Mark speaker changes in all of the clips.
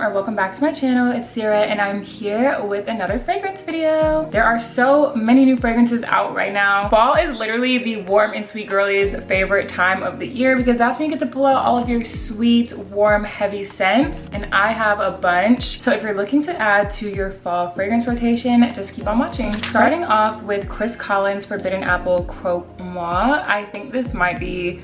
Speaker 1: or welcome back to my channel. It's Sarah and I'm here with another fragrance video. There are so many new fragrances out right now. Fall is literally the warm and sweet girlies favorite time of the year because that's when you get to pull out all of your sweet, warm, heavy scents, and I have a bunch. So if you're looking to add to your fall fragrance rotation, just keep on watching. Starting off with Chris Collins Forbidden Apple Croque Moi. I think this might be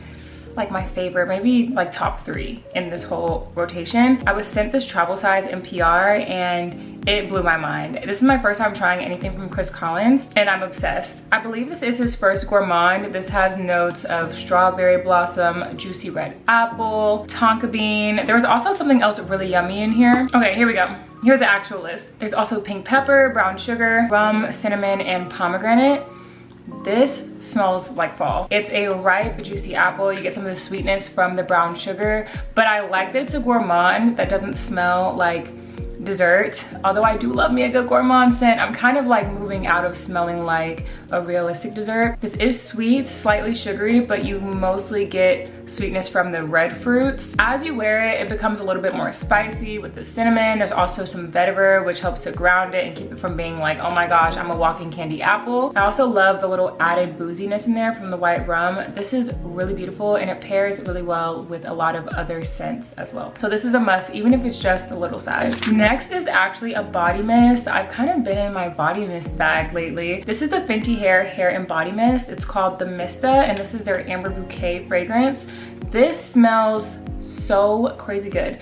Speaker 1: like my favorite, maybe like top 3 in this whole rotation. I was sent this travel size in PR and it blew my mind. This is my first time trying anything from Chris Collins and I'm obsessed. I believe this is his first gourmand. This has notes of strawberry blossom, juicy red apple, tonka bean. There was also something else really yummy in here. Okay, here we go. Here's the actual list. There's also pink pepper, brown sugar, rum, cinnamon, and pomegranate. This smells like fall. It's a ripe, juicy apple. You get some of the sweetness from the brown sugar, but I like that it's a gourmand that doesn't smell like dessert. Although I do love me a good gourmand scent, I'm kind of like moving out of smelling like a realistic dessert. This is sweet, slightly sugary, but you mostly get sweetness from the red fruits. As you wear it, it becomes a little bit more spicy with the cinnamon. There's also some vetiver, which helps to ground it and keep it from being like, oh my gosh, I'm a walking candy apple. I also love the little added booziness in there from the white rum. This is really beautiful and it pairs really well with a lot of other scents as well. So this is a must, even if it's just the little size. Next is actually a body mist. I've kind of been in my body mist bag lately. This is the Fenty Hair and Body Mist. It's called the Mista and this is their Amber Bouquet fragrance. This smells so crazy good.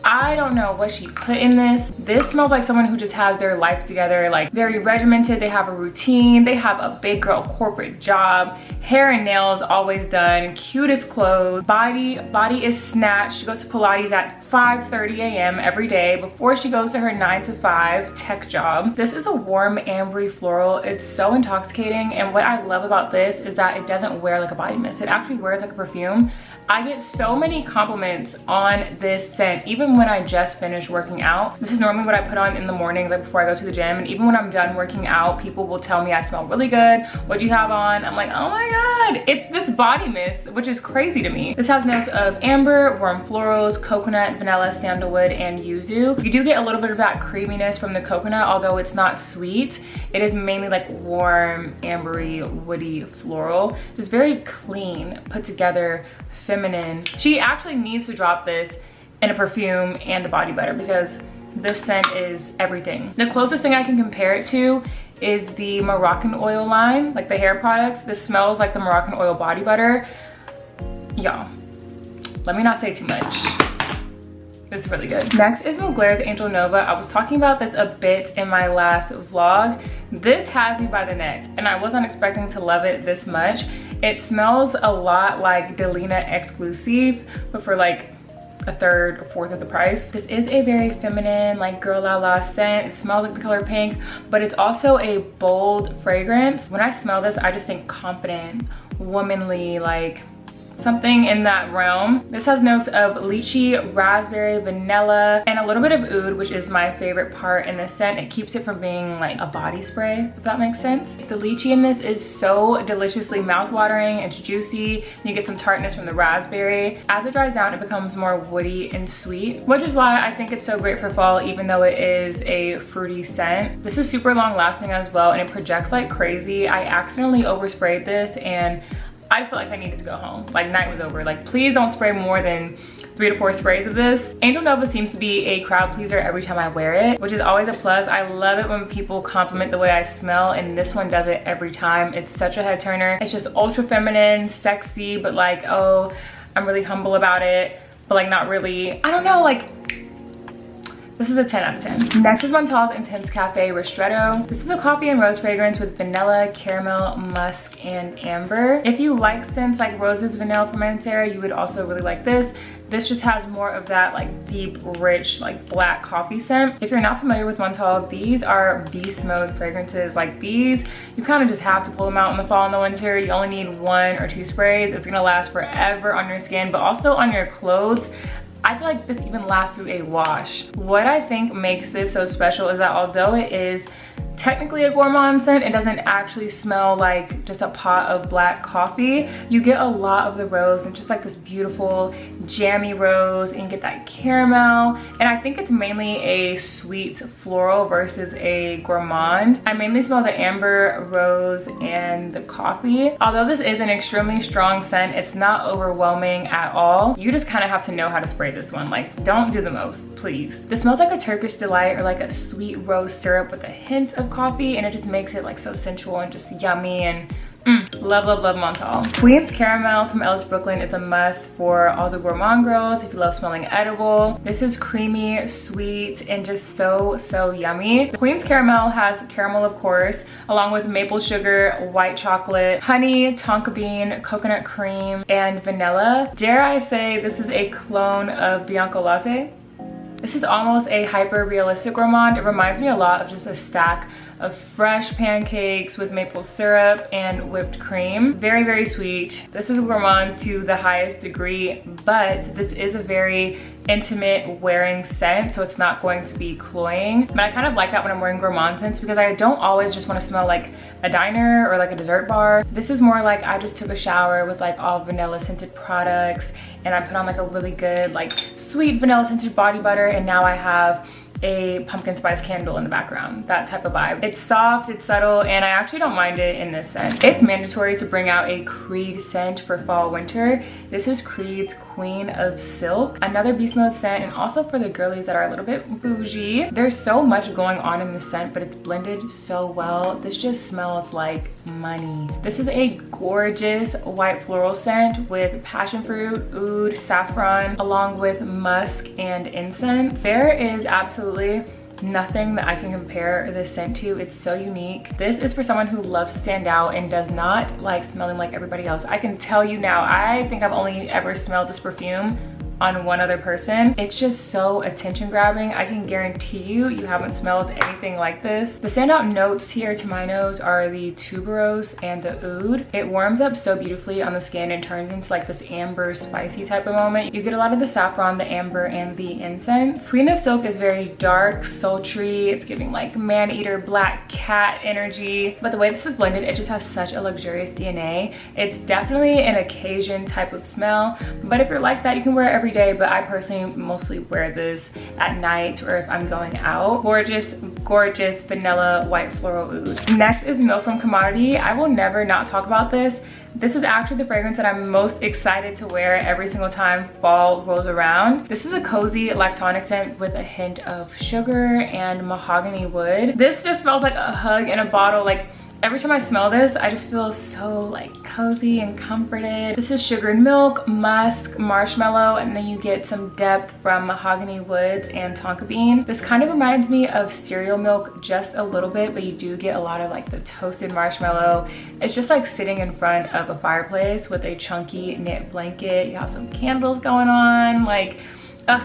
Speaker 1: I don't know what she put in this. This smells like someone who just has their life together, like very regimented. They have a routine. They have a big girl corporate job. Hair and nails always done. Cutest clothes. Body is snatched. She goes to Pilates at 5:30 a.m. every day before she goes to her 9 to 5 tech job. This is a warm ambery floral. It's so intoxicating, and what I love about this is that it doesn't wear like a body mist. It actually wears like a perfume. I get so many compliments on this scent, even when I just finished working out. This is normally what I put on in the mornings, like before I go to the gym. And even when I'm done working out, people will tell me I smell really good. What do you have on? I'm like, oh my God, it's this body mist, which is crazy to me. This has notes of amber, warm florals, coconut, vanilla, sandalwood, and yuzu. You do get a little bit of that creaminess from the coconut, although it's not sweet. It is mainly like warm, ambery, woody floral. Just very clean, put together, feminine. She actually needs to drop this in a perfume and a body butter because this scent is everything. The closest thing I can compare it to is the Moroccan oil line, like the hair products. This smells like the Moroccan oil body butter. Y'all, let me not say too much. It's really good. Next is Mugler's Angel Nova. I was talking about this a bit in my last vlog. This has me by the neck and I wasn't expecting to love it this much. It smells a lot like Delina Exclusive, but for like a third or fourth of the price. This is a very feminine, like girl la la scent. It smells like the color pink, but it's also a bold fragrance. When I smell this, I just think confident, womanly, like something in that realm. This has notes of lychee, raspberry, vanilla, and a little bit of oud, which is my favorite part in this scent. It keeps it from being like a body spray, if that makes sense. The lychee in this is so deliciously mouthwatering. It's juicy. You get some tartness from the raspberry. As it dries down, it becomes more woody and sweet, which is why I think it's so great for fall, even though it is a fruity scent. This is super long lasting as well, and it projects like crazy. I accidentally oversprayed this and I just felt like I needed to go home. Like night was over. Like please don't spray more than 3 to 4 sprays of this. Angel Nova seems to be a crowd pleaser every time I wear it, which is always a plus. I love it when people compliment the way I smell, and this one does it every time. It's such a head turner. It's just ultra feminine, sexy, but like, oh, I'm really humble about it, but like not really. I don't know, like, this is a 10 out of 10. Next is Montale's Intense Cafe Ristretto. This is a coffee and rose fragrance with vanilla, caramel, musk, and amber. If you like scents like roses, vanilla from Montale, you would also really like this. This just has more of that like deep, rich, like black coffee scent. If you're not familiar with Montale, these are beast mode fragrances. Like these, you kind of just have to pull them out in the fall and the winter. You only need 1 or 2 sprays. It's gonna last forever on your skin, but also on your clothes. I feel like this even lasts through a wash. What I think makes this so special is that although it is technically a gourmand scent. It doesn't actually smell like just a pot of black coffee. You get a lot of the rose and just like this beautiful jammy rose, and you get that caramel. And I think it's mainly a sweet floral versus a gourmand. I mainly smell the amber, rose, and the coffee. Although this is an extremely strong scent, it's not overwhelming at all. You just kind of have to know how to spray this one. Like, don't do the most, please. This smells like a Turkish delight or like a sweet rose syrup with a hint of coffee, and it just makes it like so sensual and just yummy. And love, love, love Montale. Queen's Caramel from Ellis Brooklyn is a must for all the gourmand girls if you love smelling edible. This is creamy, sweet, and just so, so yummy. The Queen's Caramel has caramel, of course, along with maple sugar, white chocolate, honey, tonka bean, coconut cream, and vanilla. Dare I say this is a clone of Bianco Latte? This is almost a hyper-realistic gourmand. It reminds me a lot of just a stack of fresh pancakes with maple syrup and whipped cream. Very, very sweet. This is a gourmand to the highest degree, but this is a very intimate wearing scent, so it's not going to be cloying. But I kind of like that when I'm wearing gourmand scents because I don't always just want to smell like a diner or like a dessert bar. This is more like I just took a shower with like all vanilla scented products, and I put on like a really good like sweet vanilla scented body butter, and now I have a pumpkin spice candle in the background, that type of vibe. It's soft, it's subtle, and I actually don't mind it in this scent. It's mandatory to bring out a Creed scent for fall winter. This is Creed's Queen of Silk, another beast mode scent, and also for the girlies that are a little bit bougie. There's so much going on in this scent, but it's blended so well. This just smells like money. This is a gorgeous white floral scent with passion fruit, oud, saffron, along with musk and incense. There is absolutely nothing that I can compare this scent to. It's so unique. This is for someone who loves to stand out and does not like smelling like everybody else. I can tell you now, I think I've only ever smelled this perfume on one other person. It's just so attention grabbing. I can guarantee you, you haven't smelled anything like this. The standout notes here to my nose are the tuberose and the oud. It warms up so beautifully on the skin and turns into like this amber spicy type of moment. You get a lot of the saffron, the amber, and the incense. Queen of Silk is very dark, sultry. It's giving like man-eater black cat energy. But the way this is blended, it just has such a luxurious DNA. It's definitely an occasion type of smell, but if you're like that, you can wear it every day, but I personally mostly wear this at night or if I'm going out. Gorgeous, gorgeous vanilla white floral oud. Next is Milk from Commodity. I will never not talk about this. This is actually the fragrance that I'm most excited to wear every single time fall rolls around. This is a cozy lactonic scent with a hint of sugar and mahogany wood. This just smells like a hug in a bottle. Like, every time I smell this, I just feel so like cozy and comforted. This is sugar and milk, musk, marshmallow, and then you get some depth from mahogany woods and tonka bean. This kind of reminds me of cereal milk just a little bit, but you do get a lot of like the toasted marshmallow. It's just like sitting in front of a fireplace with a chunky knit blanket. You have some candles going on. Like,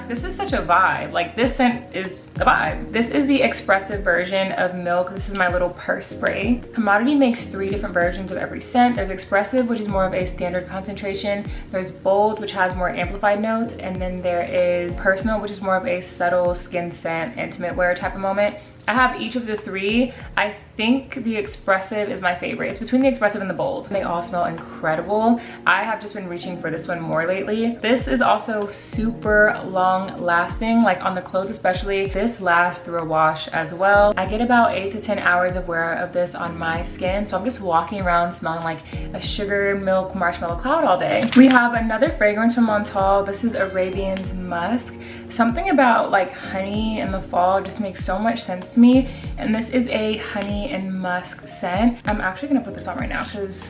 Speaker 1: this is such a vibe. Like, this scent is a vibe. This is the expressive version of Milk. This is my little purse spray. Commodity makes 3 different versions of every scent. There's expressive, which is more of a standard concentration. There's bold, which has more amplified notes. And then there is personal, which is more of a subtle skin scent, intimate wear type of moment. I have each of the 3. I think the expressive is my favorite. It's between the expressive and the bold. They all smell incredible. I have just been reaching for this one more lately. This is also super long lasting, like on the clothes especially. This lasts through a wash as well. I get about 8 to 10 hours of wear of this on my skin, so I'm just walking around smelling like a sugar, milk, marshmallow cloud all day. We have another fragrance from Montale. This is Arabians Musk. Something about like honey in the fall just makes so much sense to me, and this is a honey and musk scent. I'm actually gonna put this on right now because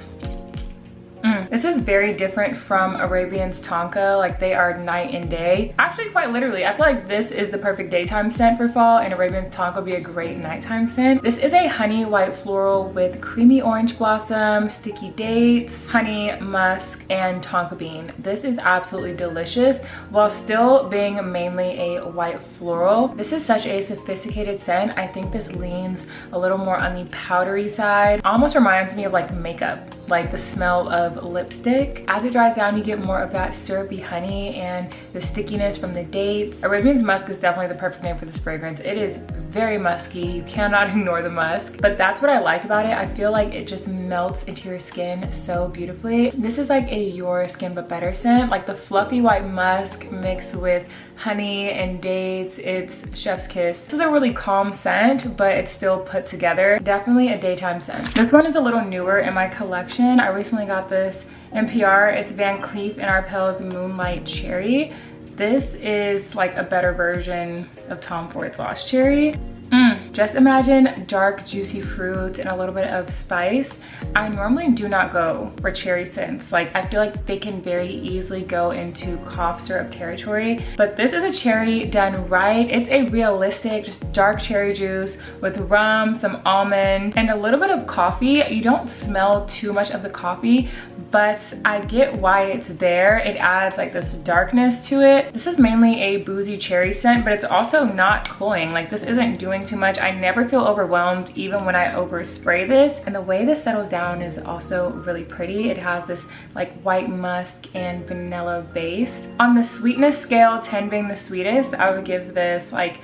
Speaker 1: this is very different from Arabians Tonka. Like, they are night and day. Actually, quite literally, I feel like this is the perfect daytime scent for fall, and Arabians Tonka would be a great nighttime scent. This is a honey white floral with creamy orange blossom, sticky dates, honey, musk, and tonka bean. This is absolutely delicious while still being mainly a white floral. This is such a sophisticated scent. I think this leans a little more on the powdery side. Almost reminds me of like makeup, like the smell of lipstick. As it dries down, you get more of that syrupy honey and the stickiness from the dates. Arabians Musk is definitely the perfect name for this fragrance. It is very musky. You cannot ignore the musk, but that's what I like about it. I feel like it just melts into your skin so beautifully. This is like a Your Skin But Better scent, like the fluffy white musk mixed with honey and dates. It's chef's kiss. This is a really calm scent, but it's still put together. Definitely a daytime scent. This one is a little newer in my collection. I recently got this in PR. It's Van Cleef & Arpels Moonlight Cherry. This is like a better version of Tom Ford's Lost Cherry. Just imagine dark juicy fruit and a little bit of spice. I normally do not go for cherry scents. Like, I feel like they can very easily go into cough syrup territory, but this is a cherry done right. It's a realistic, just dark cherry juice with rum, some almond, and a little bit of coffee. You don't smell too much of the coffee, but I get why it's there. It adds like this darkness to it. This is mainly a boozy cherry scent, but it's also not cloying. Like, this isn't doing too much. I never feel overwhelmed even when I overspray this. And the way this settles down is also really pretty. It has this like white musk and vanilla base. On the sweetness scale, 10 being the sweetest, I would give this like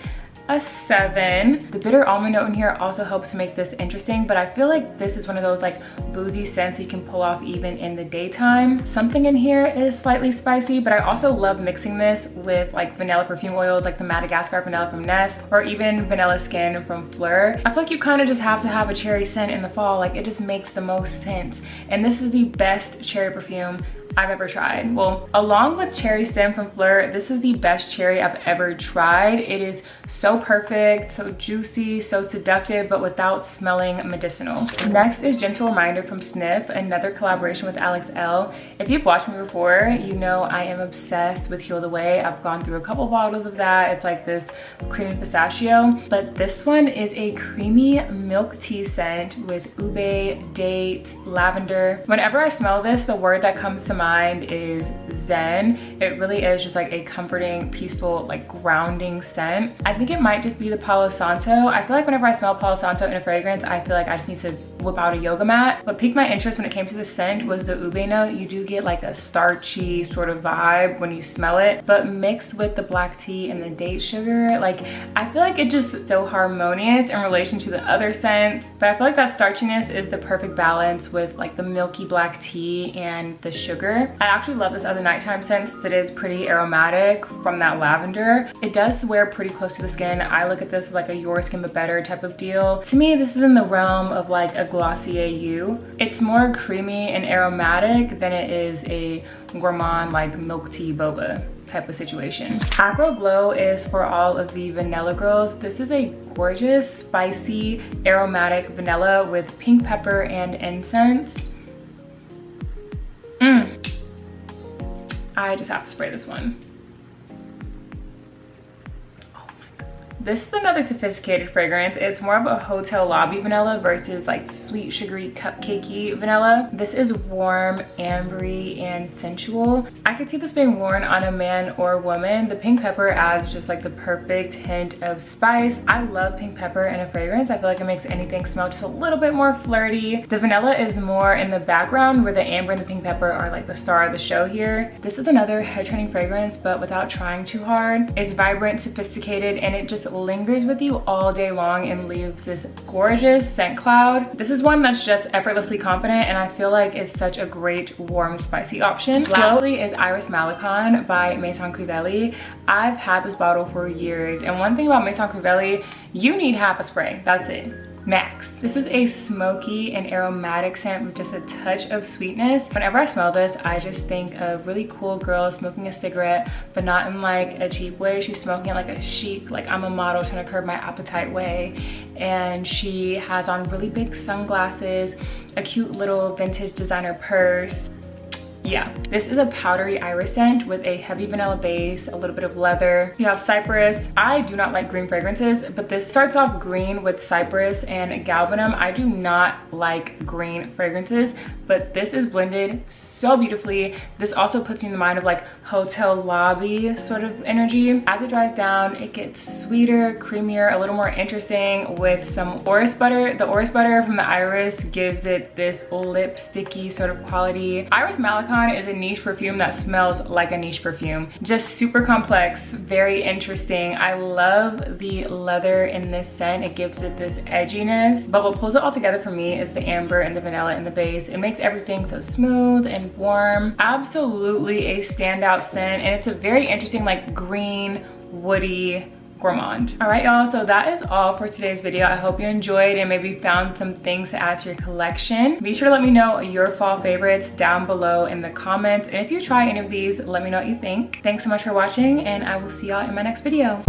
Speaker 1: a 7. The bitter almond note in here also helps make this interesting, but I feel like this is one of those like boozy scents you can pull off even in the daytime. Something in here is slightly spicy, but I also love mixing this with like vanilla perfume oils like the Madagascar vanilla from Nest, or even vanilla skin from Fleur. I feel like you kind of just have to have a cherry scent in the fall. Like, it just makes the most sense. And this is the best cherry perfume I've ever tried. Well, along with Cherry Stem from Fleur, this is the best cherry I've ever tried. It is so perfect, so juicy, so seductive, but without smelling medicinal. Next is Gentle Reminder from Sniff, another collaboration with Alex L. If you've watched me before, you know I am obsessed with Heal the Way. I've gone through a couple bottles of that. It's like this creamy pistachio, but this one is a creamy milk tea scent with ube, date, lavender. Whenever I smell this, the word that comes to mind is zen. It really is just like a comforting, peaceful, like grounding scent. I think it might just be the Palo Santo. I feel like whenever I smell Palo Santo in a fragrance, I feel like I just need to whip out a yoga mat. What piqued my interest when it came to the scent was the ube note. You do get like a starchy sort of vibe when you smell it, but mixed with the black tea and the date sugar, like I feel like it's just so harmonious in relation to the other scents. But I feel like that starchiness is the perfect balance with like the milky black tea and the sugar. I actually love this as a nighttime scent since it is pretty aromatic from that lavender. It does wear pretty close to the skin. I look at this as like a Your Skin But Better type of deal. To me, this is in the realm of like a Glossier You. It's more creamy and aromatic than it is a gourmand like milk tea boba type of situation. Akro Glow is for all of the vanilla girls. This is a gorgeous, spicy, aromatic vanilla with pink pepper and incense. I just have to spray this one. This is another sophisticated fragrance. It's more of a hotel lobby vanilla versus like sweet, sugary, cupcakey vanilla. This is warm, ambery, and sensual. I could see this being worn on a man or woman. The pink pepper adds just like the perfect hint of spice. I love pink pepper in a fragrance. I feel like it makes anything smell just a little bit more flirty. The vanilla is more in the background, where the amber and the pink pepper are like the star of the show here. This is another head turning fragrance, but without trying too hard. It's vibrant, sophisticated, and it just lingers with you all day long and leaves this gorgeous scent cloud. This is one that's just effortlessly confident, and I feel like it's such a great warm spicy option. Lastly is Iris Malikhân by Maison Crivelli. I've had this bottle for years, and one thing about Maison Crivelli, you need half a spray, that's it. Max. This is a smoky and aromatic scent with just a touch of sweetness. Whenever I smell this, I just think of really cool girl smoking a cigarette, but not in like a cheap way. She's smoking it like a chic, like I'm a model trying to curb my appetite way. And she has on really big sunglasses, a cute little vintage designer purse. Yeah, this is a powdery iris scent with a heavy vanilla base, a little bit of leather. You have cypress. I do not like green fragrances, but this starts off green with cypress and galbanum. I do not like green fragrances, but this is blended so beautifully. This also puts me in the mind of like hotel lobby sort of energy. As it dries down, it gets sweeter, creamier, a little more interesting with some orris butter. The orris butter from the Iris gives it this lipsticky sort of quality. Iris Malikhân is a niche perfume that smells like a niche perfume. Just super complex, very interesting. I love the leather in this scent. It gives it this edginess, but what pulls it all together for me is the amber and the vanilla in the base. It makes everything so smooth and warm. Absolutely a standout scent, and it's a very interesting like green, woody, gourmand. All right, y'all, so that is all for today's video. I hope you enjoyed and maybe found some things to add to your collection. Be sure to let me know your fall favorites down below in the comments, and if you try any of these, let me know what you think. Thanks so much for watching, and I will see y'all in my next video.